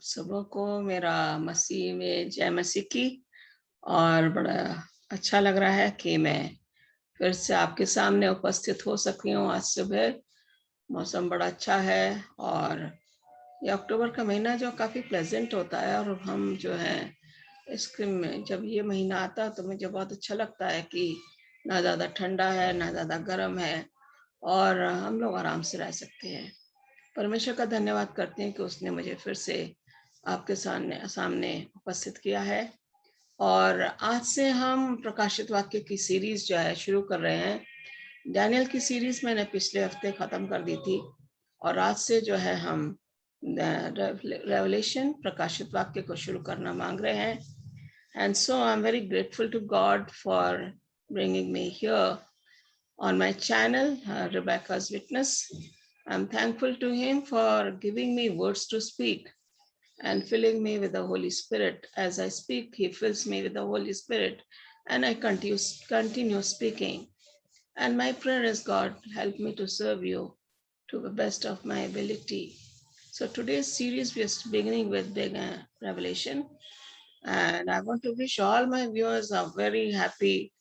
सबों को मेरा मसीह में जय मसीह की। और बड़ा अच्छा लग रहा है कि मैं फिर से आपके सामने उपस्थित हो सकी हूँ। आज सुबह मौसम बड़ा अच्छा है और ये अक्टूबर का महीना जो काफ़ी प्लेजेंट होता है, और हम जो है इसके में जब ये महीना आता है तो मुझे बहुत अच्छा लगता है कि ना ज़्यादा ठंडा है ना ज़्यादा गर्म है, और हम लोग आराम से रह सकते हैं। परमेश्वर का धन्यवाद करते हैं कि उसने मुझे फिर से आपके सामने सामने उपस्थित किया है। और आज से हम प्रकाशित वाक्य की सीरीज जो है शुरू कर रहे हैं। डैनियल की सीरीज मैंने पिछले हफ्ते खत्म कर दी थी, और आज से जो है हम रेवलेशन प्रकाशित वाक्य को शुरू करना मांग रहे हैं। And so I am very grateful to God for bringing me here on my channel, Rebecca's Witness. I'm thankful to him for giving me words to speak and filling me with the Holy Spirit. As I speak, he fills me with the Holy Spirit, and I continue speaking. And my prayer is, God, help me to serve you to the best of my ability. So today's series, we are beginning with Big Revelation. And I want to wish all my viewers a very happy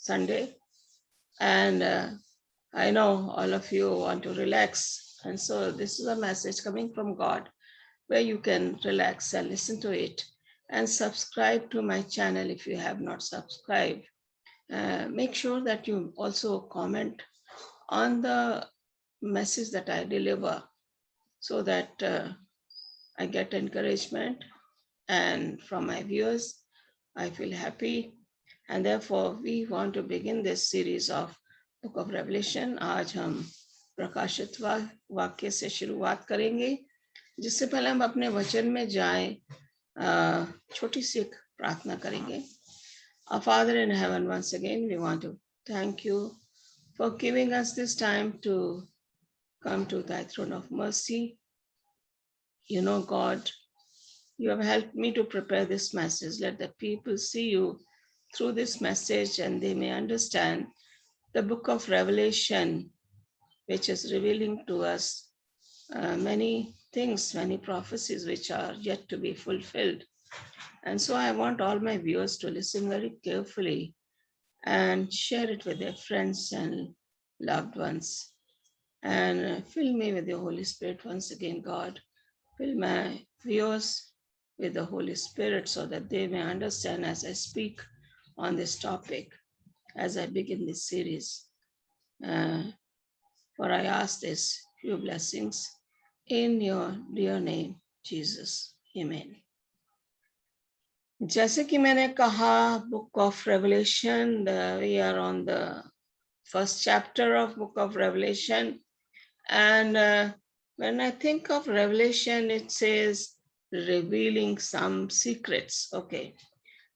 Sunday. And I know all of you want to relax. And so this is a message coming from God where you can relax and listen to it. And subscribe to my channel if you have not subscribed. Make sure that you also comment on the message that I deliver, so that I get encouragement. And from my viewers, I feel happy. And therefore, we want to begin this series of Book of Revelation. आज हम प्रकाशित वाक्य से शुरुआत करेंगे। जिससे पहले हम अपने वचन में जाएं, छोटी सी एक प्रार्थना करेंगे। Our Father in heaven, once again, we want to thank you for giving us this time to come to thy throne of mercy. You know, God, you have helped me to prepare this message. Let the people see you through this message, and they may understand the book of Revelation, which is revealing to us many things, many prophecies which are yet to be fulfilled. And so I want all my viewers to listen very carefully and share it with their friends and loved ones. And fill me with your Holy Spirit once again, God. Fill my viewers with the Holy Spirit so that they may understand as I speak on this topic, as I begin this series. For I ask this few blessings in your dear name, Jesus. Amen. जैसे कि मैंने कहा, Book of Revelation, we are on the first chapter of Book of Revelation. And when I think of Revelation, it says revealing some secrets. Okay.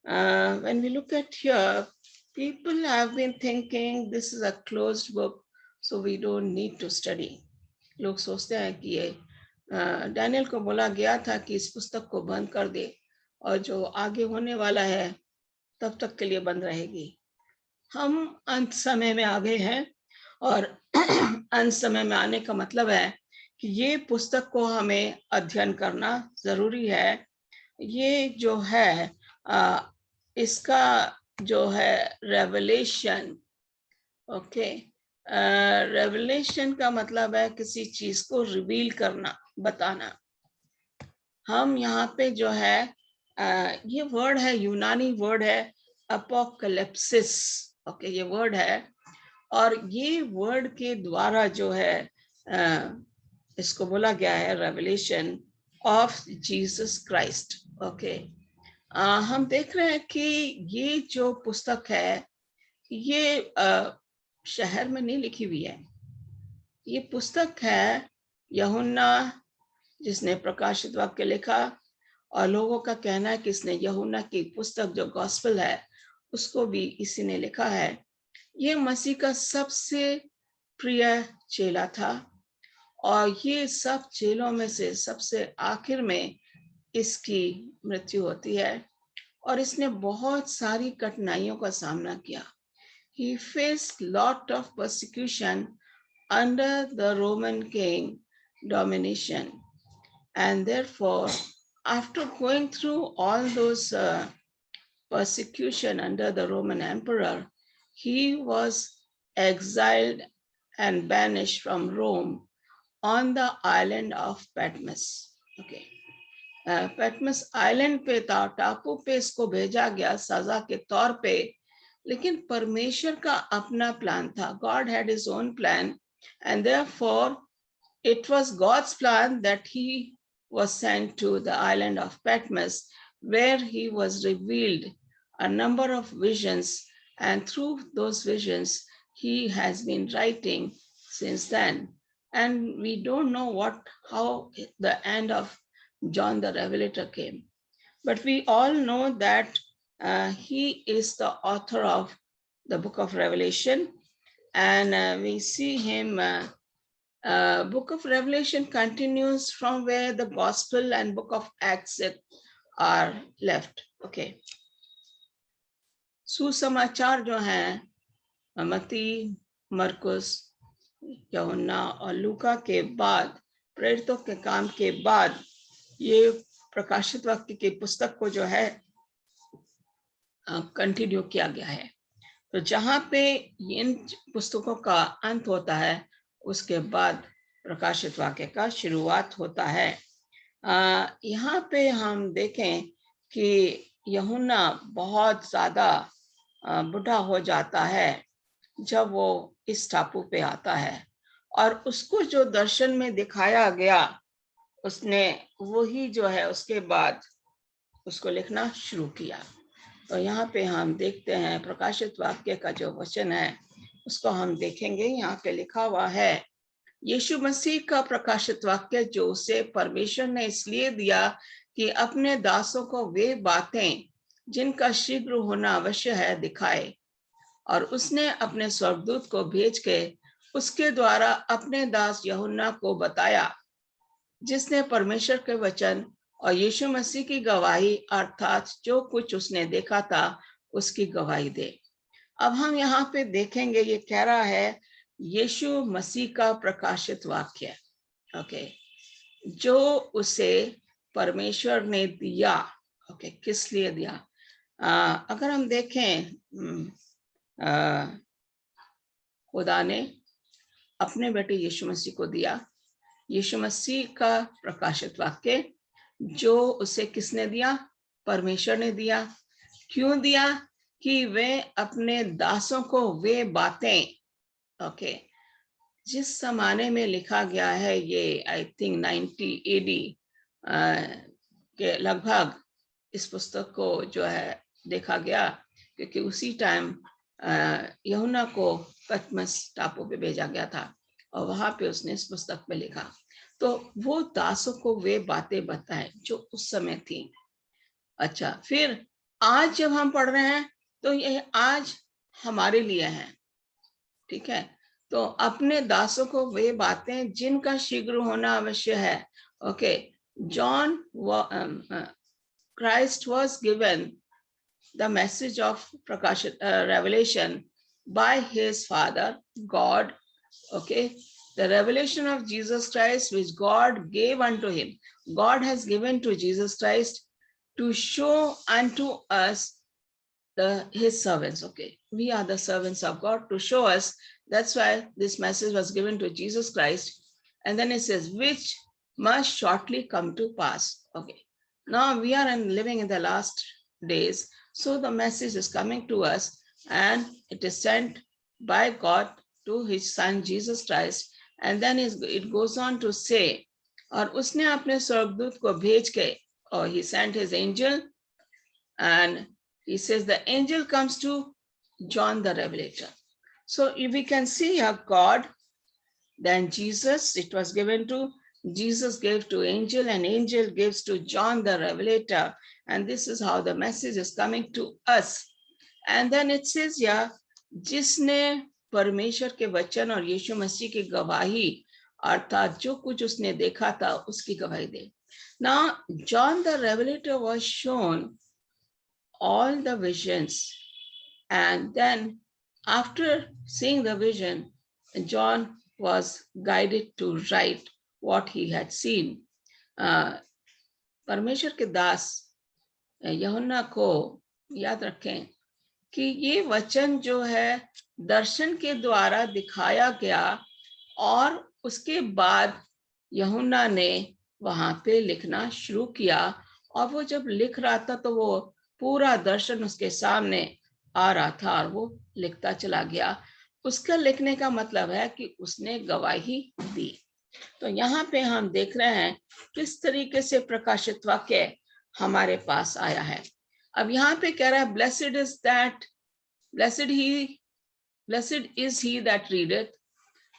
When we look at here, people have been thinking this is a closed book, so we don't need to study. लोग सोचते हैं कि ये Daniel को बोला गया था कि इस पुस्तक को बंद कर दे, और जो आगे होने वाला है तब तक के लिए बंद रहेगी। हम अंत समय में आ गए हैं, और अंत समय में आने का मतलब है कि ये पुस्तक को हमें अध्ययन करना जरूरी है। ये जो है इसका जो है रेवलेशन, ओके, रेवलेशन का मतलब है किसी चीज को रिवील करना, बताना। हम यहाँ पे जो है ये वर्ड है, यूनानी वर्ड है अपोकलिप्सिस। ओके, ये वर्ड है, और ये वर्ड के द्वारा जो है इसको बोला गया है revelation of Jesus Christ. Okay, हम देख रहे हैं कि ये जो पुस्तक है ये शहर में नहीं लिखी हुई है। ये पुस्तक है यूहन्ना जिसने प्रकाशित वाक्य लिखा, और लोगों का कहना है कि इसने यूहन्ना की पुस्तक जो गॉस्पेल है उसको भी इसी ने लिखा है। ये मसीह का सबसे प्रिय चेला था, और ये सब चेलों में से सबसे आखिर में इसकी मृत्यु होती है, और इसने बहुत सारी कठिनाइयों का सामना किया। He faced lot of persecution under the Roman king domination, And therefore, after going through all those persecution under the Roman emperor, he was exiled and banished from Rome on the island of Patmos. Okay. Patmos island पे था, टापू पे इसको भेजा गया सजा के तौर पे, लेकिन परमेश्वर का अपना प्लान था. God had his own plan, and therefore it was God's plan that he was sent to the island of Patmos, where he was revealed a number of visions, and through those visions he has been writing since then. And we don't know how the end of John the Revelator came, but we all know that he is the author of the book of Revelation, and we see him. Book of Revelation continues from where the Gospel and Book of Acts are left. Okay. सुसमाचार जो हैं मत्ती, मरकुस, यूहन्ना और लूका के बाद, प्रेरितों के काम के बाद, ये प्रकाशित वाक्य की पुस्तक को जो है कंटिन्यू किया गया है. तो जहाँ पे इन पुस्तकों का अंत होता है, उसके बाद प्रकाशित वाक्य का शुरुआत होता है. यहाँ पे हम देखें कि यूहन्ना बहुत ज्यादा बूढ़ा हो जाता है जब वो इस टापू पे आता है, और उसको जो दर्शन में दिखाया गया उसने वही जो है उसके बाद उसको लिखना शुरू किया. तो यहाँ पे हम देखते हैं प्रकाशित वाक्य का जो वचन है उसको हम देखेंगे. यहाँ पे लिखा हुआ है, यीशु मसीह का प्रकाशित वाक्य जो उसे परमेश्वर ने इसलिए दिया कि अपने दासों को वे बातें जिनका शीघ्र होना अवश्य है दिखाए, और उसने अपने स्वर्गदूत को भेज के उसके द्वारा अपने दास यूहन्ना को बताया, जिसने परमेश्वर के वचन और यीशु मसीह की गवाही अर्थात जो कुछ उसने देखा था उसकी गवाही दे. अब हम यहाँ पे देखेंगे, ये कह रहा है यीशु मसीह का प्रकाशित वाक्य. ओके. जो उसे परमेश्वर ने दिया. ओके. किस लिए दिया? अगर हम देखें, खुदा ने अपने बेटे यीशु मसीह को दिया. यीशु मसीह का प्रकाशित वाक्य जो उसे किसने दिया? परमेश्वर ने दिया. क्यों दिया? कि वे अपने दासों को वे बातें, ओके, जिस जमाने में लिखा गया है, ये आई थिंक 90 एडी के लगभग इस पुस्तक को जो है देखा गया, क्योंकि उसी टाइम यूहन्ना को पतमस टापू पे भेजा गया था और वहां पे उसने इस पुस्तक में लिखा. तो वो दासों को वे बातें बताएं जो उस समय थी. अच्छा, फिर आज जब हम पढ़ रहे हैं तो ये आज हमारे लिए है. ठीक है. तो अपने दासों को वे बातें जिनका शीघ्र होना अवश्य है. Okay. John Christ was given the message of revelation by his father God. Okay. The revelation of Jesus Christ which God gave unto him. God has given to Jesus Christ to show unto us his servants. Okay. We are the servants of God to show us. That's why this message was given to Jesus Christ. And then it says, which must shortly come to pass. Okay. Now we are living in the last days. So the message is coming to us and it is sent by God to his son Jesus Christ. And then it goes on to say, और उसने अपने स्वर्गदूत को भेज के, or he sent his angel, and he says the angel comes to John the Revelator. So if we can see how God, then Jesus, it was given to, Jesus gave to angel and angel gives to John the Revelator. And this is how the message is coming to us. And then it says, yeah, जिसने परमेश्वर के वचन और यीशु मसीह की गवाही अर्थात जो कुछ उसने देखा था उसकी गवाही दे. Now, John the Revelator was shown all the visions, and then after seeing the vision, John was guided to write what he had seen. परमेश्वर के दास यूहन्ना को याद रखें कि ये वचन जो है दर्शन के द्वारा दिखाया गया और उसके बाद यूहन्ना ने वहां पे लिखना शुरू किया, और वो जब लिख रहा था तो वो पूरा दर्शन उसके सामने आ रहा था और वो लिखता चला गया। उसका लिखने का मतलब है कि उसने गवाही दी। तो यहाँ पे हम देख रहे हैं किस तरीके से प्रकाशित वाक्य हमारे पास आया है। अब यहाँ पे कह रहा है blessed is he that readeth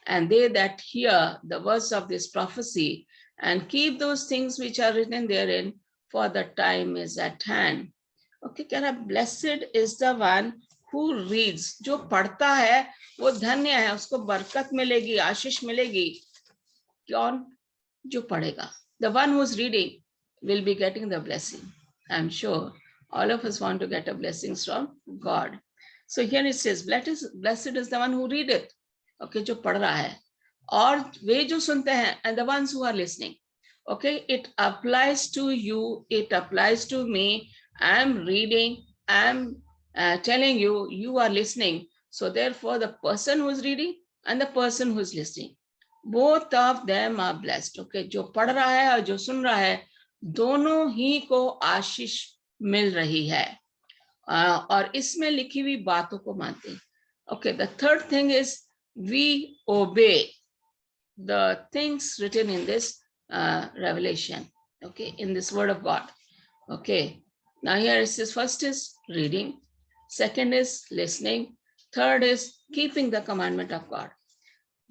and they that hear the words of this prophecy and keep those things which are written therein, for the time is at hand. Okay, कह रहा blessed is the one who reads, जो पढ़ता है वो धन्य है, उसको बरकत मिलेगी, आशीष मिलेगी। कौन? जो पढ़ेगा। The one who is reading will be getting the blessing. I'm sure all of us want to get a blessings from God. So here it says, blessed is the one who readeth. Okay, जो पढ़ रहा है, और वे जो सुनते हैं, and the ones who are listening. Okay, it applies to you, it applies to me. I'm reading, I'm telling you, you are listening. So therefore the person who is reading and the person who is listening, both of them are blessed. Okay, जो पढ़ रहा है और जो सुन रहा है, दोनों ही को आशीष मिल रही है और इसमें लिखी हुई बातों को मानते हैं। Okay, the third thing is we obey the things written in this revelation, okay, in this word of God. Okay, now here it says first is reading, second is listening, third is keeping the commandment of God.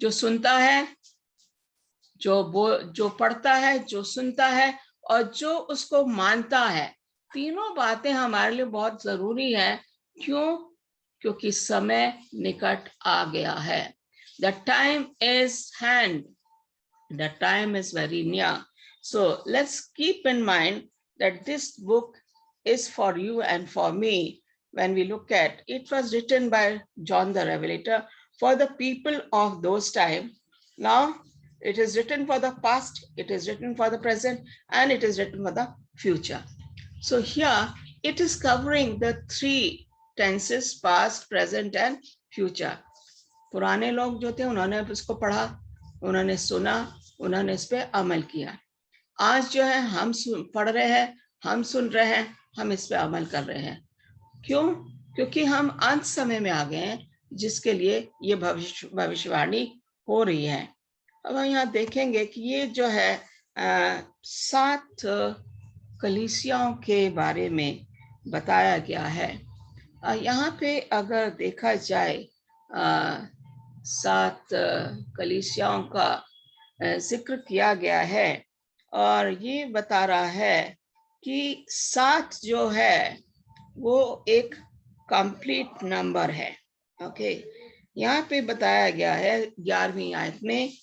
जो सुनता है, जो पढ़ता है, जो सुनता है और जो उसको मानता है, तीनों बातें हमारे लिए बहुत जरूरी है। क्यों? क्योंकि समय निकट आ गया है। The time is hand. The time is very near. So let's keep in mind that this book is for you and for me. When we look at it, was written by John the Revelator for the people of those times. Now it is written for the past, it is written for the present, and it is written for the future. So here it is covering the three tenses, past, present, and future. पुराने लोग जो थे उन्होंने इसको पढ़ा, उन्होंने सुना, उन्होंने इस पे अमल किया। आज जो है हम पढ़ रहे हैं, हम सुन रहे हैं, हम इस पे अमल कर रहे हैं। क्यों? क्योंकि हम अंत समय में आ गए हैं, जिसके लिए ये भविष्यवाणी हो रही है। अब हम यहाँ देखेंगे कि ये जो है 7 कलीसियाओं के बारे में बताया गया है। यहाँ पे अगर देखा जाए 7 कलीसियाओं का जिक्र किया गया है और ये बता रहा है कि 7 जो है वो एक कंप्लीट नंबर है। ओके, यहाँ पे बताया गया है 11वीं आयत में,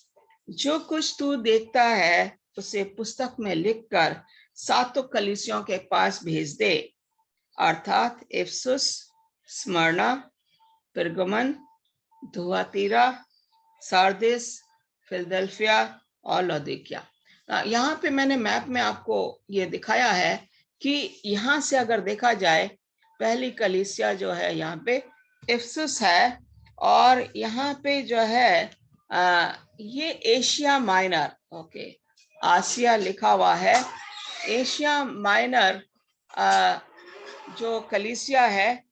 जो कुछ तू देखता है उसे पुस्तक में लिखकर 7 कलीसियाओं के पास भेज दे, अर्थात इफिसुस, स्मरना, पेर्गमन, थुआतीरा, सार्दिस, फिलडेल्फिया और लौदीकिया। यहाँ पे मैंने मैप में आपको ये दिखाया है कि यहाँ से अगर देखा जाए, पहली कलीसिया जो है यहाँ पे इफिसुस है, और यहाँ पे जो है ये एशिया माइनर, ओके, आसिया लिखा हुआ है, एशिया माइनर जो कलीसिया है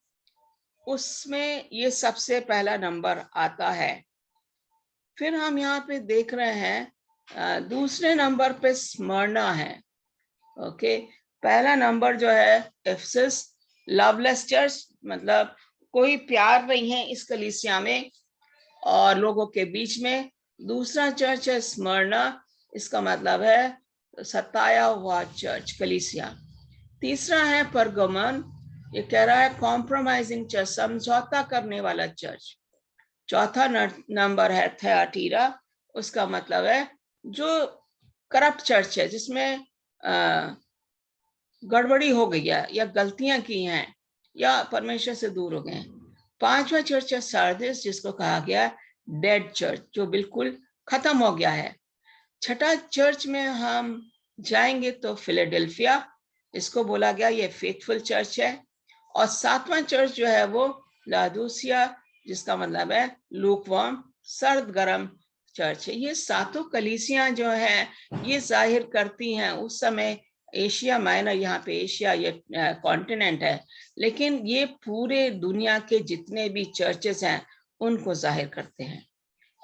उसमें ये सबसे पहला नंबर आता है। फिर हम यहाँ पे देख रहे हैं दूसरे नंबर पे स्मरना है। ओके, पहला नंबर जो है इफिसस, लवलेस चर्च, मतलब कोई प्यार नहीं है इस कलीसिया में और लोगों के बीच में। दूसरा चर्च है स्मरना, इसका मतलब है सताया हुआ चर्च, कलीसिया। तीसरा है परगमन, ये कह रहा है कॉम्प्रोमाइजिंग चर्च, समझौता करने वाला चर्च। चौथा नंबर है थयाटीरा, उसका मतलब है जो करप्ट चर्च है, जिसमें गड़बड़ी हो गई है या गलतियां की हैं या परमेश्वर से दूर हो गए हैं। पांचवा चर्च है सार्दिस, जिसको कहा गया डेड चर्च, जो बिल्कुल खत्म हो गया है। छठा चर्च में हम जाएंगे तो फिलाडेल्फिया, इसको बोला गया ये फेथफुल चर्च है। और 7वां चर्च जो है वो लादूसिया, जिसका मतलब है लूकवार्म, सर्द गर्म चर्च है। ये सातों कलीसियां जो है ये जाहिर करती हैं उस समय एशिया माइनर, यहाँ पे एशिया ये कॉन्टिनेंट है, लेकिन ये पूरे दुनिया के जितने भी चर्चेस हैं उनको जाहिर करते हैं।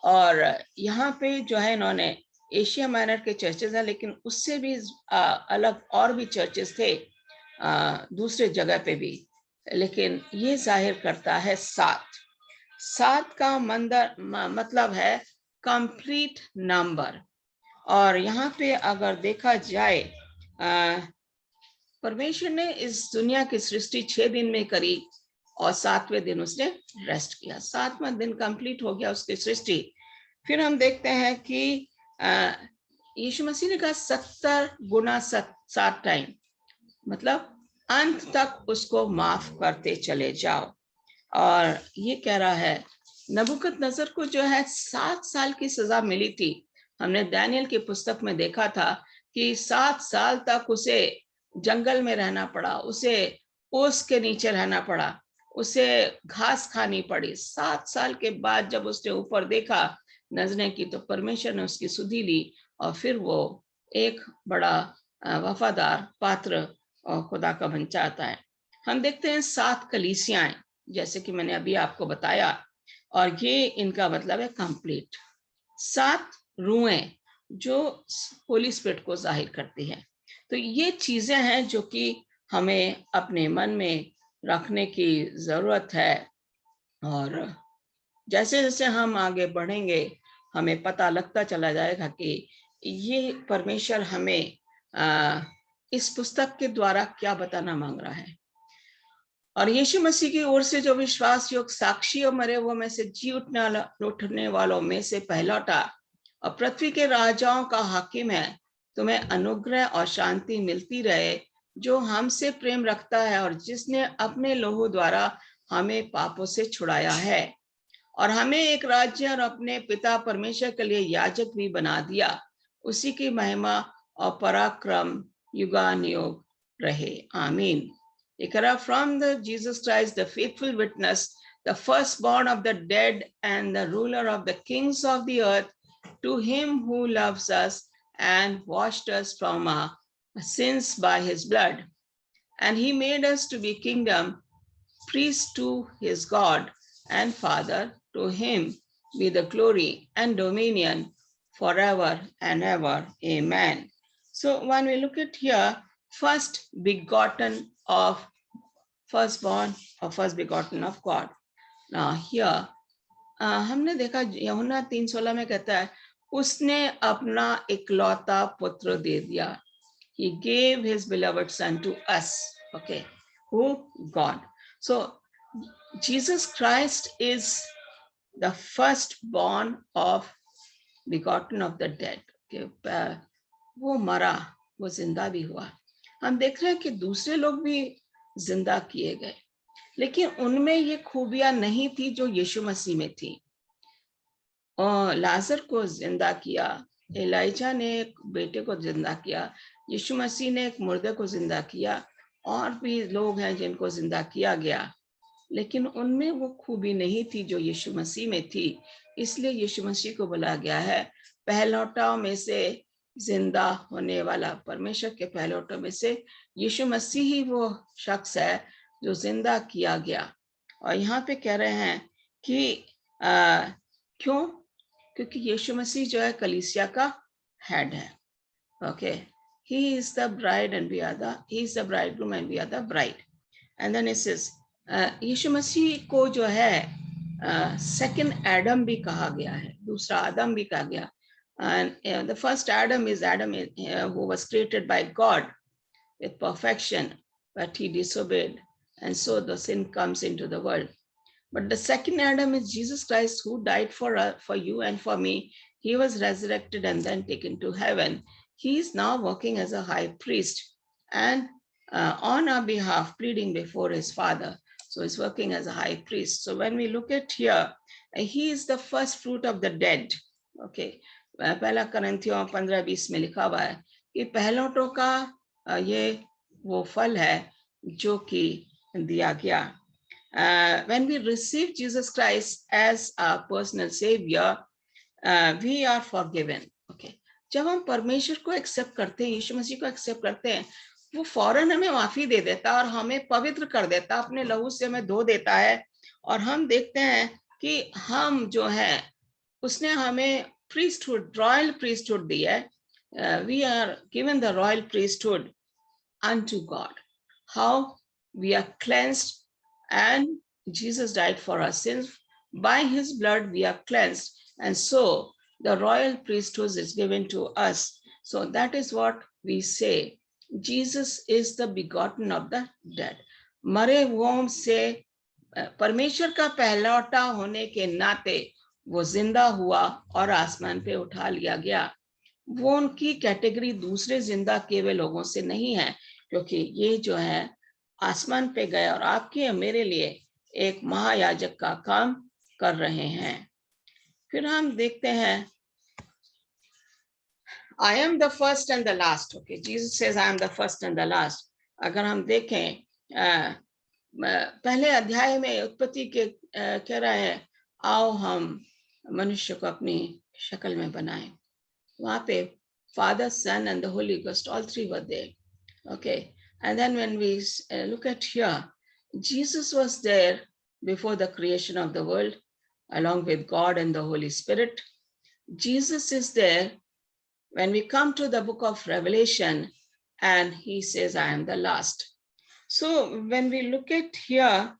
और यहाँ पे जो है इन्होंने एशिया माइनर के चर्चेस हैं, लेकिन उससे भी अलग और भी चर्चेस थे दूसरे जगह पे भी, लेकिन ये जाहिर करता है 7। 7 का मतलब है कंप्लीट नंबर। और यहाँ पे अगर देखा जाए परमेश्वर ने इस दुनिया की सृष्टि 6 दिन में करी और 7वें दिन उसने रेस्ट किया। 7वां दिन कंप्लीट हो गया उसकी सृष्टि। फिर हम देखते हैं कि यीशु मसीह ने कहा 70 गुना 7 टाइम, मतलब अंत तक उसको माफ करते चले जाओ। और ये कह रहा है नबूकदनेस्सर को जो है 7 साल की सजा मिली थी। हमने दानियल की पुस्तक में देखा था कि 7 साल तक उसे जंगल में रहना पड़ा, उसे ओस के नीचे रहना पड़ा, उसे घास खानी पड़ी। 7 साल के बाद जब उसने ऊपर देखा नजरें की तो परमेश्वर ने उसकी सुधि ली और फिर वो एक बड़ा वफादार पात्र और खुदा का बन जाता है। हम देखते हैं 7 कलीसियाएं, जैसे कि मैंने अभी आपको बताया, और ये इनका मतलब है कंप्लीट। 7 रूहें जो होली स्पिरिट को जाहिर करती हैं। तो ये चीजें हैं जो कि हमें अपने मन में रखने की जरूरत है। और जैसे जैसे हम आगे बढ़ेंगे हमें पता लगता चला जाएगा कि ये परमेश्वर हमें इस पुस्तक के द्वारा क्या बताना मांग रहा है। और यीशु मसीह की ओर से जो विश्वास योग साक्षी और मरे हुए में से जी उठने वालों में से पहलौठा और पृथ्वी के राजाओं का हाकिम है, तुम्हें अनुग्रह और शांति मिलती रहे, जो हमसे प्रेम रखता है और जिसने अपने लोहू द्वारा हमें पापों से छुड़ाया है और हमें एक राज्य और अपने पिता परमेश्वर के लिए याजक भी बना दिया। उसी की महिमा और पराक्रम युगानुयुग रहे, आमीन। From the Jesus Christ, the faithful witness, the firstborn of the dead and the ruler of the kings of the earth, to him who loves us and washed us from our sins by his blood. And he made us to be kingdom, priests to his God and Father. To him be the glory and dominion forever and ever. Amen. So when we look at here, first begotten of firstborn or first begotten of God. Now here हमने देखा यूहन्ना 3:16 में कहता है उसने अपना इकलौता पुत्र दे दिया. He gave his beloved son to us. Okay, who? God. So Jesus Christ is the firstborn of begotten of the dead. Okay, वो मरा, वो जिंदा भी हुआ. हम देख रहे हैं कि दूसरे लोग भी जिंदा किए गए, लेकिन उनमें ये खूबियां नहीं थी जो यीशु मसीह में थी. और लाजर को जिंदा किया, एलाइजा ने एक बेटे को जिंदा किया, यीशु मसीह ने एक मुर्दे को जिंदा किया, और भी लोग हैं जिनको जिंदा किया गया, लेकिन उनमें वो खूबी नहीं थी जो यीशु मसीह में थी. इसलिए यीशु मसीह को बोला गया है पहलौठों में से जिंदा होने वाला. परमेश्वर के पहलौठों में से यीशु मसीह ही वो शख्स है जो जिंदा किया गया. और यहाँ पे कह रहे हैं कि क्यों? क्योंकि यीशु मसीह जो है कलीसिया का हेड है. Okay, he is the bride and we are the, he is the bridegroom and we are the bride. And then it says यीशु मसीह को जो है सेकंड एडम भी कहा गया है, दूसरा आदम भी कहा गया. And the first Adam is Adam who was created by God with perfection, but he disobeyed, and so the sin comes into the world. But the second Adam is Jesus Christ, who died for you and for me. He was resurrected and then taken to heaven. He is now working as a high priest and on our behalf, pleading before his Father. So he's working as a high priest. So when we look at here, he is the first fruit of the dead. Okay, पहला करंथियों 15:20 में लिखा हुआ है कि पहलौठों का ये वो फल है जो कि दिया गया। When we receive Jesus Christ as our personal savior, we are forgiven. Okay. जब हम परमेश्वर को एक्सेप्ट करते हैं, यीशु मसीह को एक्सेप्ट करते हैं, वो फौरन हमें माफी दे देता है और हमें पवित्र कर देता है, अपने लहू से हमें धो देता है। और हम देखते हैं कि हम जो है उसने हमें priesthood, royal priesthood दिया है. We are given the royal priesthood unto God. How we are cleansed, and Jesus died for our sins. By his blood we are cleansed, and so the royal priesthood is given to us. So that is what we say. Jesus is the begotten of the dead. मरे हुओं से परमेश्वर का पहलौठा होने के नाते वो जिंदा हुआ और आसमान पे उठा लिया गया। वो उनकी कैटेगरी दूसरे जिंदा किए हुए लोगों से नहीं है, क्योंकि ये जो है आसमान पे गए और आपके और मेरे लिए एक महायाजक का काम कर रहे हैं। फिर हम देखते हैं I am the first and the last. Okay, Jesus says I am the first and the last. अगर हम देखें पहले अध्याय में उत्पत्ति के कह रहा है आओ हम मनुष्य को अपनी शक्ल में बनाएं। वहां पे Father, Son and the Holy Ghost, all three were there. Okay, and then when we look at here, Jesus was there before the creation of the world along with God and the Holy Spirit. Jesus is there when we come to the book of Revelation, and he says, I am the last. So when we look at here,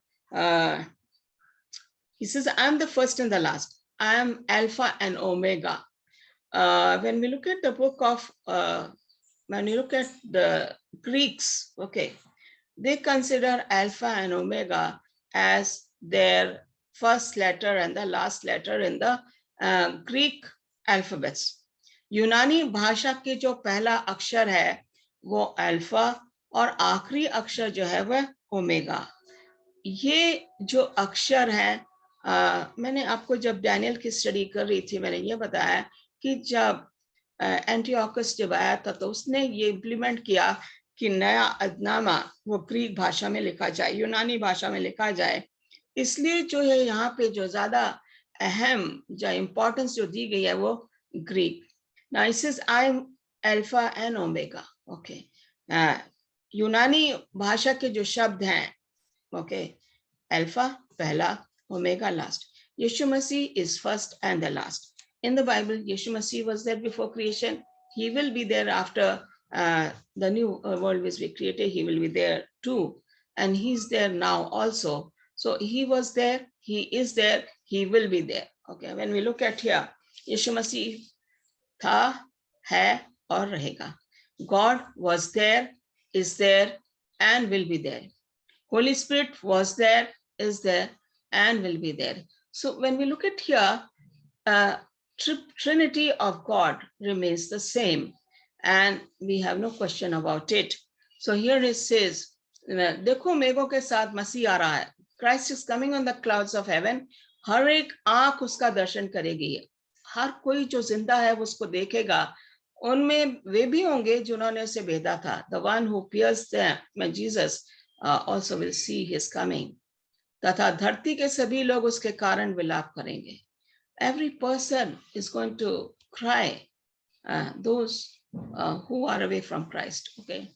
he says, I am the first and the last. I am Alpha and Omega. When we look at the book of, when you look at the Greeks, okay, they consider Alpha and Omega as their first letter and the last letter in the Greek alphabets. यूनानी भाषा के जो पहला अक्षर है वो alpha और आखिरी अक्षर जो है वह ओमेगा। ये जो अक्षर है मैंने आपको जब डैनियल की स्टडी कर रही थी मैंने ये बताया कि जब एंटियोकस जब आया था तो उसने ये इम्प्लीमेंट किया कि नया अदनामा वो ग्रीक भाषा में लिखा जाए, यूनानी भाषा में लिखा जाए। इसलिए जो है यहाँ पे जो ज्यादा अहम जो इम्पोर्टेंस जो दी गई है वो Greek. Now it says I am Alpha and Omega. Okay. यूनानी भाषा के जो शब्द हैं, okay, Alpha पहला, Omega last. Yeshu Masih is first and the last. In the Bible, Yeshu Masih was there before creation. He will be there after the new world which we created. He will be there too, and he's there now also. So he was there, he is there, he will be there. Okay. When we look at here, Yeshu Masih था, है और रहेगा. God was there, is there, and will be there. Holy Spirit was there, is there, and will be there. So when we look at here, Trinity of God remains the same, and we have no question about it. So here it says, देखो मेघों के साथ मसीह आ रहा है. Christ is coming on the clouds of heaven. हर एक आंख उसका दर्शन करेगी. हर कोई जो जिंदा है वो उसको देखेगा. उनमें वे भी होंगे जिन्होंने उसे भेदा था. The one who pierced them, Jesus, also will see his coming. तथा धरती के सभी लोग उसके कारण विलाप करेंगे. Every person is going to cry. Those who are away from Christ. Okay.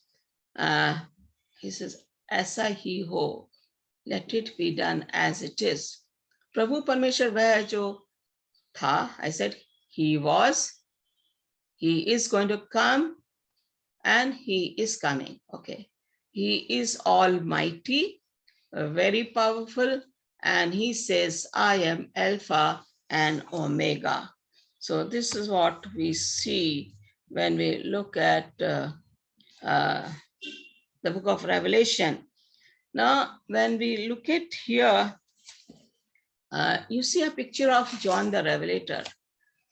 He says, ऐसा ही हो, let it be done as it is. प्रभु परमेश्वर वह है जो था. I said he was, he is going to come, and he is coming. Okay. He is almighty, very powerful, and he says, I am Alpha and Omega. So this is what we see when we look at the book of Revelation. Now, when we look at here, you see a picture of John the Revelator.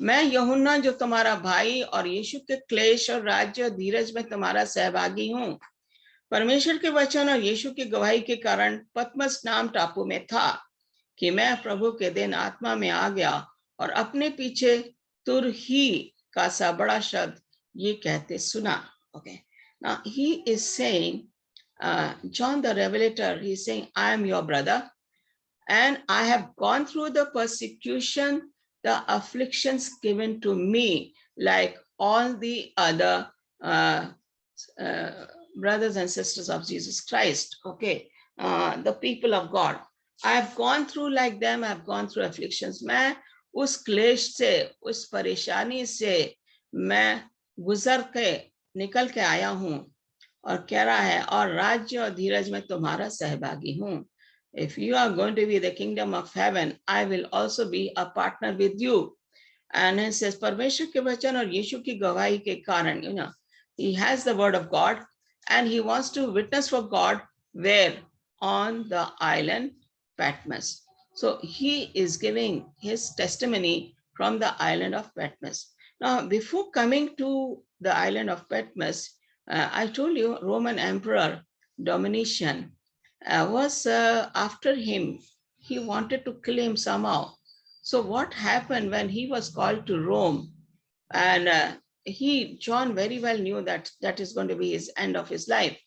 मैं यूहन्ना जो तुम्हारा भाई और यीशु के क्लेश और राज्य और धीरज में तुम्हारा सहभागी हूँ. परमेश्वर के वचन और यीशु की गवाही के कारण पतमस नाम टापू में था कि मैं प्रभु के दिन आत्मा में आ गया और अपने पीछे तुर ही का सा बड़ा शब्द ये कहते सुना. Okay. Now he is saying, John the Revelator, he's saying, I am your brother, and I have gone through the persecution, the afflictions given to me, like all the other uh, brothers and sisters of Jesus Christ. Okay, the people of God. I have gone through like them. I have gone through afflictions. मैं उस क्लेश से, उस परेशानी से मैं गुजर के निकल के आया हूँ, और कह रहा है, और राज्य और धीरज में तुम्हारा सहभागी हूँ. If you are going to be the kingdom of heaven, I will also be a partner with you. And he says, परमेश्वर के वचन और यीशु की गवाही के कारण, he has the word of God and he wants to witness for God. Where? On the island Patmos. So he is giving his testimony from the island of Patmos. Now, before coming to the island of Patmos, I told you Roman Emperor Domitian was after him. He wanted to kill him somehow. So what happened when he was called to Rome, and John very well knew that that is going to be his end of his life.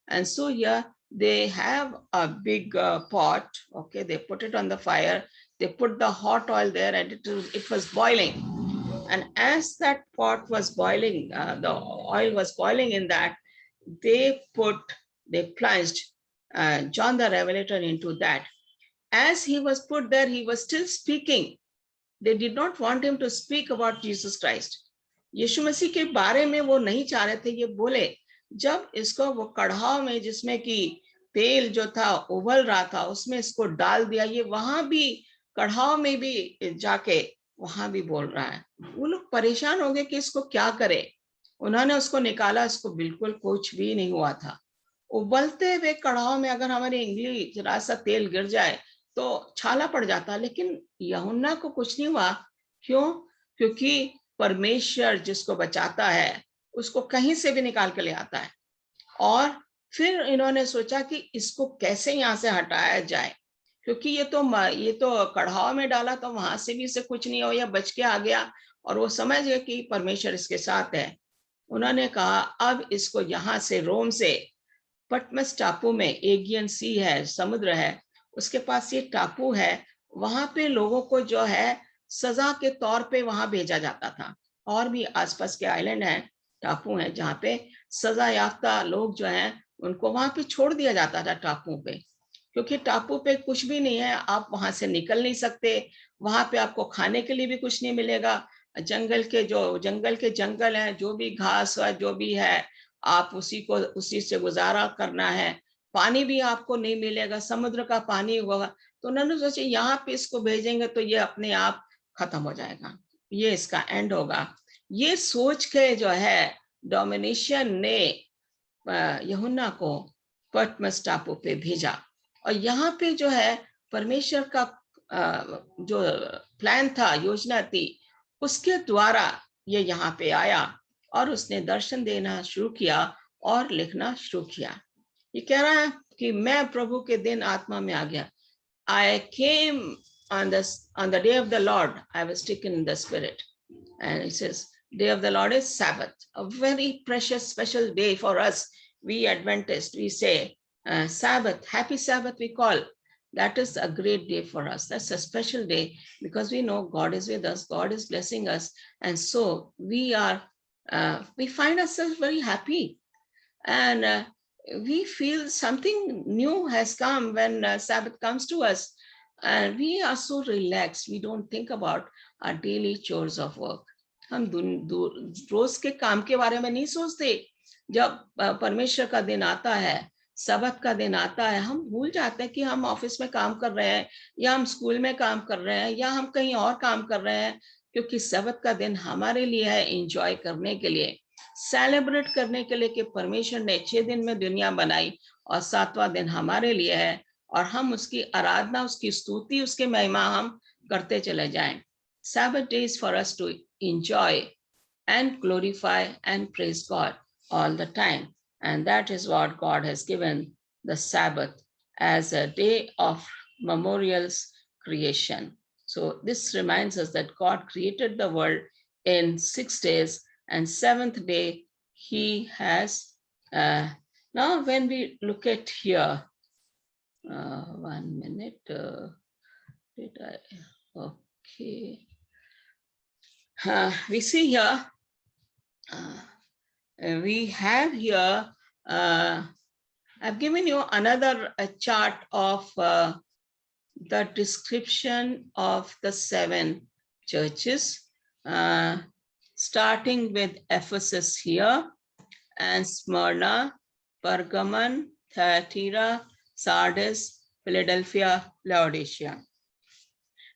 And so here they have a big pot, okay, they put it on the fire, they put the hot oil there, and it was boiling. And as that pot was boiling, the oil was boiling in that, they plunged John the Revelator into that. As he was put there, he was still speaking. They did not want him to speak about Jesus Christ. यीशु मसीह के बारे में वो नहीं चाह रहे थे ये बोले. जब इसको वो कढ़ाव में, जिसमें कि तेल जो था उबल रहा था, उसमें इसको डाल दिया, ये वहां भी कढ़ाव में भी जाके वहां भी बोल रहा है. वो लोग परेशान हो गए कि इसको क्या करे. उन्होंने उसको निकाला, इसको बिल्कुल कुछ भी नहीं हुआ था. उबलते हुए कढ़ाव में अगर हमारी इंगली जरा सा तेल गिर जाए तो छाला पड़ जाता, लेकिन यूहन्ना को कुछ नहीं हुआ. क्यों? क्योंकि परमेश्वर जिसको बचाता है उसको कहीं से भी निकाल के ले आता है. और फिर इन्होंने सोचा कि इसको कैसे यहाँ से हटाया जाए, क्योंकि ये तो कढ़ाव में डाला तो वहां से भी इसे कुछ नहीं हो, या बच के आ गया, और वो समझ गए कि परमेश्वर इसके साथ है. उन्होंने कहा अब इसको यहाँ से, रोम से, पटमस टापू में, एगियन सी है, समुद्र है, उसके पास ये टापू है, वहां पे लोगों को जो है सजा के तौर पे वहां भेजा जाता था. और भी आसपास के आइलैंड हैं, टापू हैं, जहाँ पे सजा याफ्ता लोग जो हैं उनको वहां पे छोड़ दिया जाता था टापू पे, क्योंकि टापू पे कुछ भी नहीं है, आप वहां से निकल नहीं सकते, वहां पे आपको खाने के लिए भी कुछ नहीं मिलेगा. जंगल के जंगल हैं, जो भी घास है जो भी है, आप उसी से गुजारा करना है. पानी भी आपको नहीं मिलेगा, समुद्र का पानी होगा. तो उन्होंने सोचा यहाँ पे इसको भेजेंगे तो ये अपने आप खत्म हो जाएगा, ये इसका एंड होगा. ये सोच के जो है डोमिनिशियन ने यूहन्ना को पटमस टापू पे भेजा. और यहाँ पे जो है परमेश्वर का जो प्लान था, योजना थी, उसके द्वारा ये यहाँ पे आया और उसने दर्शन देना शुरू किया और लिखना शुरू किया. ये कह रहा है कि मैं प्रभु के दिन आत्मा में आ गया. I came on the day of the Lord. I was taken in the spirit. And it says, day of the Lord is Sabbath, a very precious, special day for us. We Adventists, we say Sabbath, happy Sabbath we call. That is a great day for us. That's a special day because we know God is with us, God is blessing us. And so we find ourselves very happy. And we feel something new has come when Sabbath comes to us. And we are so relaxed. We don't think about our daily chores of work. हम रोज के काम के बारे में नहीं सोचते. जब परमेश्वर का दिन आता है, सबत का दिन आता है, हम भूल जाते हैं कि हम ऑफिस में काम कर रहे हैं, या हम स्कूल में काम कर रहे हैं, या हम कहीं और काम कर रहे हैं, क्योंकि सबत का दिन हमारे लिए है एंजॉय करने के लिए, सेलिब्रेट करने के लिए कि परमेश्वर ने 6 दिन में दुनिया बनाई और 7वां दिन हमारे लिए है, और हम उसकी आराधना, उसकी स्तुति, उसके महिमा हम करते चले जाएं. Sabbath day is for us to enjoy and glorify and praise God all the time. And that is what God has given the Sabbath as a day of memorials creation. So this reminds us that God created the world in 6 days, and 7th day he has. Now, when we look at here, 1 minute. Did I? Okay. We see here. We have here. I've given you another chart of the description of the 7 churches, starting with Ephesus here, and Smyrna, Pergamon, Thyatira, Sardis, Philadelphia, Laodicea.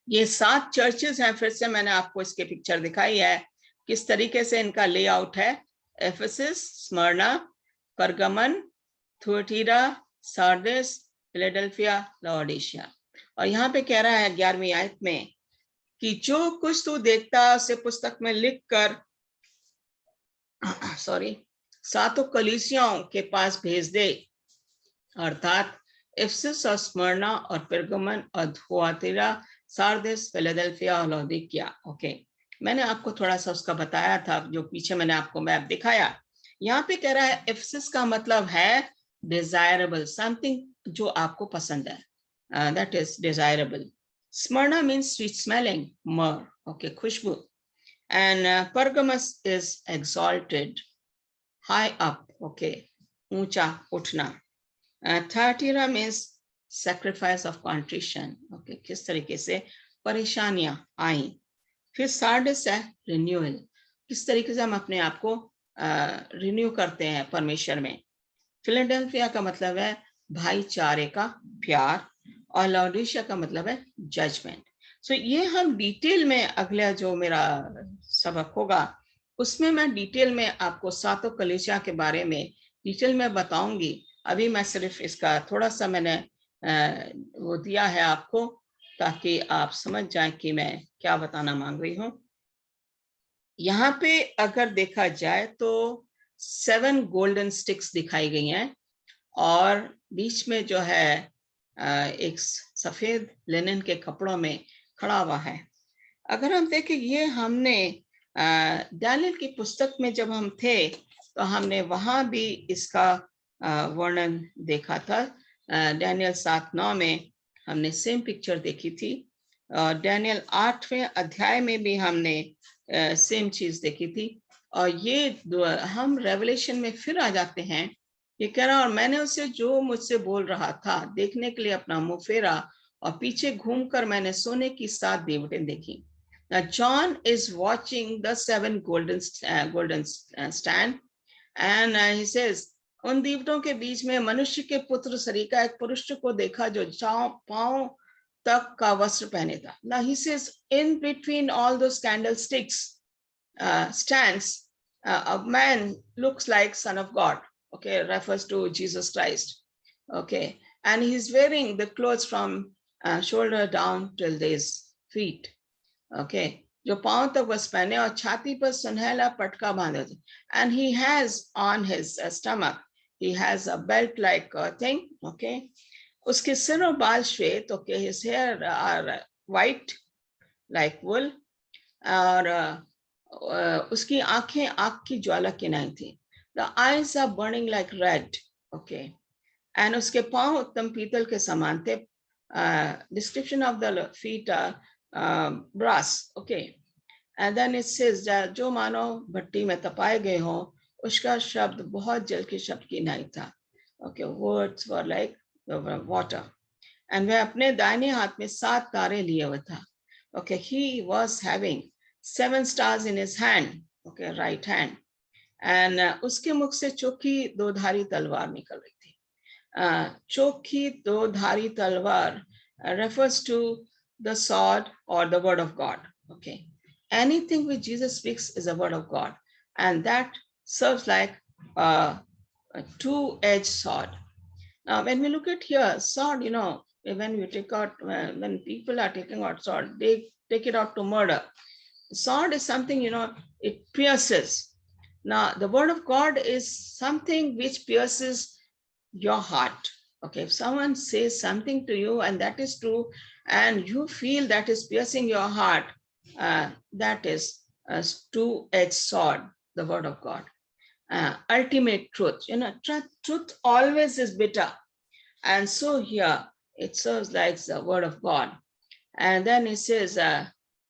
ये 7 churches हैं. फिर से मैंने आपको इसके picture दिखाई है किस तरीके से इनका लेआउट है. Ephesus, Smyrna, Pergamum, Thyatira, Sardis, Philadelphia, Laodicea. और यहाँ पे कह रहा है 11वीं आयत में कि जो कुछ तू देखता उसे पुस्तक में लिख कर 7 कलीसियाओं के पास भेज दे, अर्थात एफेसस और स्मरना और परगमन और थुआतीरा, सार्डिस, फिलाडेल्फिया और लाओडिकिया. ओके, मैंने आपको थोड़ा सा उसका बताया था जो पीछे मैंने आपको मैप दिखाया. यहाँ पे कह रहा है एफेसस का मतलब है डिजायरेबल, समथिंग जो आपको पसंद है, that is desirable. Smyrna means sweet smelling, myrrh, okay, खुशबू. And Pergamos is exalted, high up, okay, ऊंचा, उठना. Thyatira means sacrifice of contrition, okay, किस तरीके से परेशानियां आई. फिर सार्डिस है रिन्यूअल, किस तरीके से हम अपने आप को रिन्यू करते हैं परमेश्वर में. फिलाडेल्फिया का मतलब है भाईचारे का प्यार, और लाओडिशिया का मतलब है जजमेंट. सो ये हम डिटेल में अगला जो मेरा सबक होगा उसमें मैं डिटेल में आपको 7 कलीसिया के बारे में डिटेल में बताऊंगी. अभी मैं सिर्फ इसका थोड़ा सा मैंने वो दिया है आपको ताकि आप समझ जाएं कि मैं क्या बताना मांग रही हूँ. यहाँ पे अगर देखा जाए तो 7 गोल्डन स्टिक्स दिखाई गई हैं और बीच में जो है एक सफेद लिनन के कपड़ों में खड़ा हुआ है. अगर हम देखें, ये हमने दानियेल की पुस्तक में जब हम थे तो हमने वहां भी इसका वर्णन देखा था. दानियेल 7:9 में हमने सेम पिक्चर देखी थी. दानियेल 8वें अध्याय में भी हमने सेम चीज देखी थी. और ये हम रेवलेशन में फिर आ जाते हैं. ये कह रहा, और मैंने उसे जो मुझसे बोल रहा था देखने के लिए अपना मुंह फेरा और पीछे घूमकर मैंने सोने की 7 दीवटें देखी. Now John is watching the 7 golden stand and he says, उन दीवटों के बीच में मनुष्य के पुत्र सरीका एक पुरुष को देखा जो पांव तक का वस्त्र पहने था. Now he says, in between all those candlesticks stands a man looks like Son of God. Okay, refers to Jesus Christ. Okay, and he's wearing the clothes from shoulder down till his feet. Okay, जो पांव तक वस्त्र पहने और छाती पर सुनहला पटका बांधे थे. And he has on his stomach, he has a belt like thing. Okay, उसके सिर और बाल श्वेत. Okay, his hair are white like wool. और उसकी आंखें आग की ज्वाला की नाई थी. The eyes are burning like red. Okay, and उसके पांव उत्तम पीतल के समान थे. Description of the feet are brass. Okay, and then it says that जो मानो भट्टी में तपाए गए हो, उसका शब्द बहुत जल के शब्द की नाई था. Okay, words were like water. And वह अपने दाहिने हाथ में 7 तारे लिए हुए था. Okay, he was having 7 stars in his hand. Okay, right hand. And उसके मुख से चोखी 2-धारी तलवार निकल रही थी. चोखी 2-धारी तलवार refers to the sword or the word of God. Okay, anything which Jesus speaks is a word of God, and that serves like a 2-edged sword. Now, when we look at here, sword, you know, when we take out, when people are taking out sword, they take it out to murder. Sword is something, you know, it pierces. Now, the word of God is something which pierces your heart. Okay, if someone says something to you and that is true, and you feel that is piercing your heart, that is a 2-edged sword, the word of God. ultimate truth. Truth always is bitter. And so here it serves like the word of God. And then it says,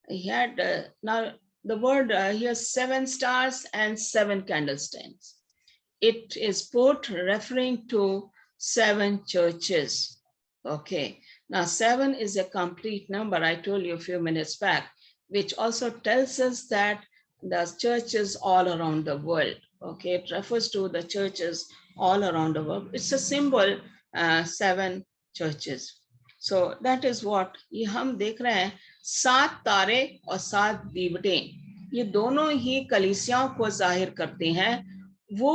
he had, now the word here, 7 stars and 7 candlesticks. It is put referring to 7 churches. Okay. Now 7 is a complete number, I told you a few minutes back, which also tells us that the churches all around the world. Okay. It refers to the churches all around the world. It's a symbol, 7 churches. So that is what ये हम देख रहे हैं, 7 तारे और 7 दीवटें, ये दोनों ही कलीसियाओं को जाहिर करते हैं। वो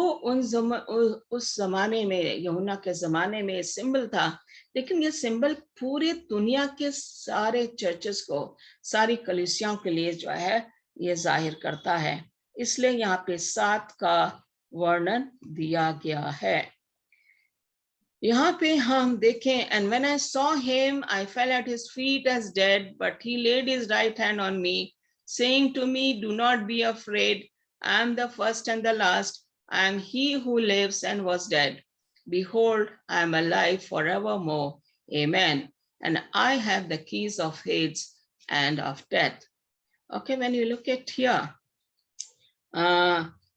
उस जमाने में, यूहन्ना के जमाने में सिंबल था, लेकिन ये सिंबल पूरी दुनिया के सारे चर्चेस को, सारी कलीसियाओं के लिए जो है ये जाहिर करता है। इसलिए यहाँ पे 7 का वर्णन दिया गया है। यहाँ पे हम देखें, and when I saw him, I fell at his feet as dead, but he laid his right hand on me, saying to me, do not be afraid. I am the first and the last. I am he who lives and was dead. Behold, I am alive forevermore. Amen. And I have the keys of Hades and of death. Okay, when you look at here,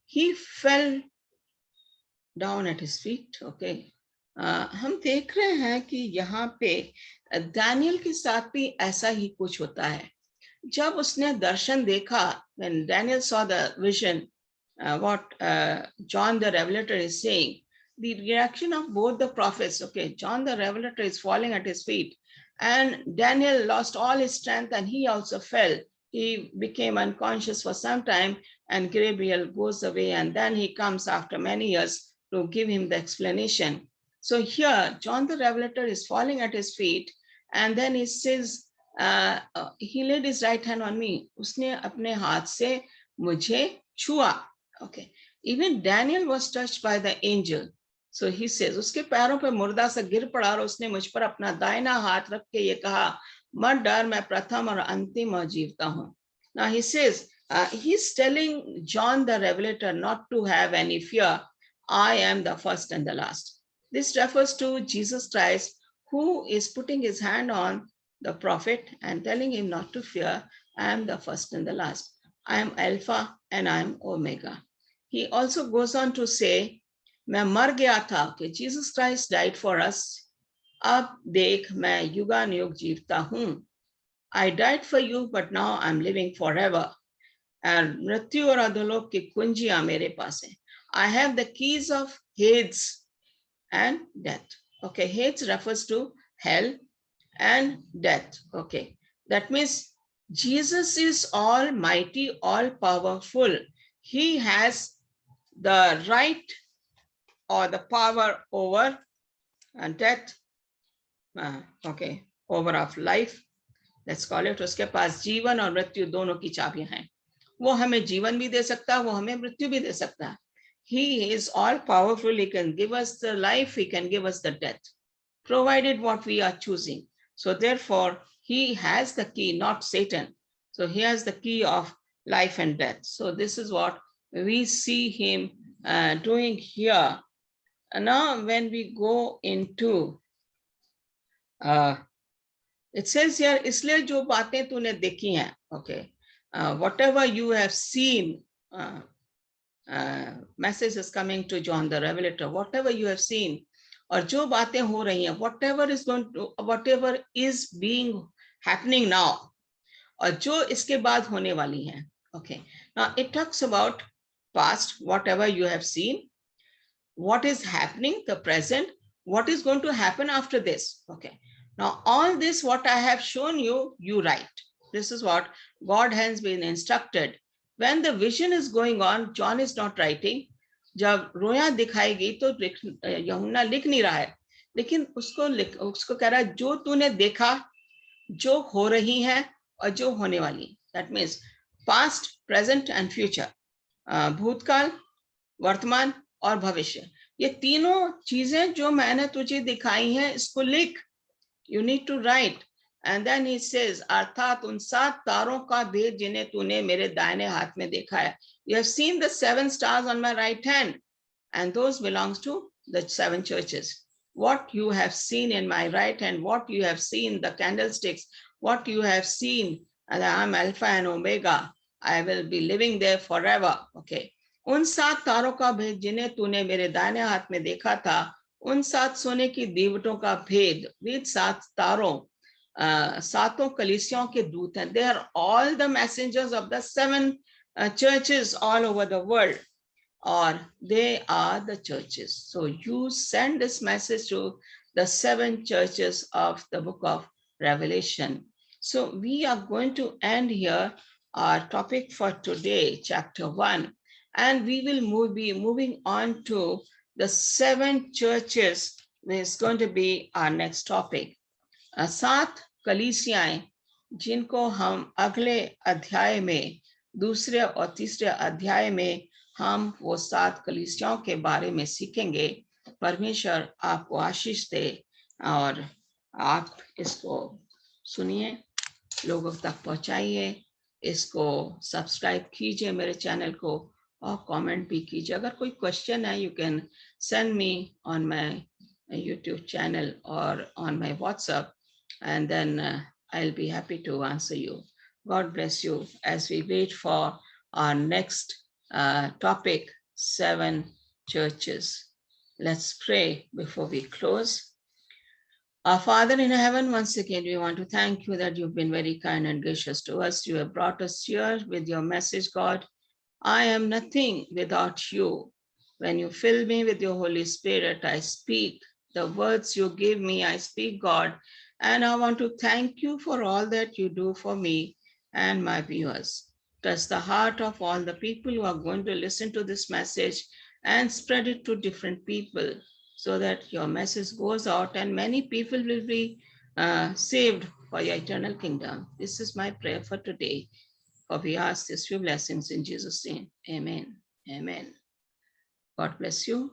he fell down at his feet. Okay. हम देख रहे हैं कि यहाँ पे Daniel के साथ भी ऐसा ही कुछ होता है। जब उसने दर्शन देखा, when Daniel saw the vision, what John the Revelator is saying, the reaction of both the prophets, okay, John the Revelator is falling at his feet, and Daniel lost all his strength and he also fell. He became unconscious for some time, and Gabriel goes away, and then he comes after many years to give him the explanation. So here, John the Revelator is falling at his feet, and then he says, he laid his right hand on me. उसने अपने हाथ से मुझे छुआ. Okay. Even Daniel was touched by the angel. So he says, उसके पैरों पे मुर्दा सा गिर पड़ा और उसने मुझ पर अपना दाहिना हाथ रख के ये कहा, मत डर, मैं प्रथम और अंतिम और जीवता हूँ. Now he says, he's telling John the Revelator not to have any fear. I am the first and the last. This refers to Jesus Christ, who is putting his hand on the prophet and telling him not to fear. I am the first and the last. I am Alpha and I am Omega. He also goes on to say, मैं मर गया था कि Jesus Christ died for us. अब देख मैं युगानुयुग जीवता हूँ. I died for you, but now I'm living forever. And मृत्यु और अधोलोक की कुंजियां मेरे पास हैं. I have the keys of Hades and death. Okay, Hades refers to hell and death. Okay, that means Jesus is almighty, all powerful. He has the right or the power over death, okay, over of life, let's call it. उसके पास जीवन और मृत्यु दोनों की चाबियां हैं. वो हमें जीवन भी दे सकता है, वो हमें मृत्यु भी दे सकता है. He is all powerful. He can give us the life, he can give us the death, provided what we are choosing. So therefore, he has the key, not Satan. So he has the key of life and death. So this is what we see him doing here. And now when we go into, it says here, इसलिए जो बातें तूने देखी हैं, okay, whatever you have seen, message is coming to John the Revelator, whatever you have seen, और जो बातें हो रही हैं, whatever is being happening now, और जो इसके बाद होने वाली हैं. Okay, now it talks about past, whatever you have seen, what is happening, the present, what is going to happen after this. Okay, now all this what I have shown you, you write. This is what God has been instructed. When the vision is going on, John is not writing. जब रोया दिखाएगी तो यूहन्ना लिख नहीं रहा है, लेकिन उसको कह रहा है जो तूने देखा, जो हो रही है और जो होने वाली. That means past, present and future. भूतकाल, वर्तमान और भविष्य. ये तीनों चीजें जो मैंने तुझे दिखाई हैं, इसको लिख. You need to write. And then he says, अर्थात उन 7 तारों का भेद जिन्हें तूने मेरे दाहिने हाथ में देखा है. You have seen the 7 stars on my right hand, and those belongs to the 7 churches. What you have seen in my right hand, what you have seen, the candlesticks, what you have seen, and I'm Alpha and Omega. I will be living there forever. Okay. उन 7 तारों का भेद जिन्हें तूने मेरे दाहिने हाथ में देखा था, उन 7 सोने की दीवटों का भेद, वे 7 तारों, 7 कलीसियाओं के दूत हैं. They are all the messengers of the 7 churches all over the world, or they are the churches. So you send this message to the 7 churches of the book of Revelation. So we are going to end here our topic for today, chapter 1, and we will be moving on to the 7 churches. This is going to be our next topic. 7 कलीसियाएं जिनको हम अगले अध्याय में, दूसरे और तीसरे अध्याय में हम वो 7 कलीसियाओं के बारे में सीखेंगे. परमेश्वर आपको आशीष दे और आप इसको सुनिए, लोगों तक पहुंचाइए, इसको सब्सक्राइब कीजिए मेरे चैनल को, और कमेंट भी कीजिए. अगर कोई क्वेश्चन है, you can send me on my YouTube channel or on my WhatsApp, and then I'll be happy to answer you. God bless you as we wait for our next topic, 7 churches. Let's pray before we close. Our Father in heaven, once again, we want to thank you that you've been very kind and gracious to us. You have brought us here with your message, God. I am nothing without you. When you fill me with your Holy Spirit, I speak the words you give me, I speak, God. And I want to thank you for all that you do for me and my viewers. Touch the heart of all the people who are going to listen to this message and spread it to different people, so that your message goes out and many people will be saved for your eternal kingdom. This is my prayer for today. For we ask these few blessings in Jesus' name. Amen. Amen. God bless you.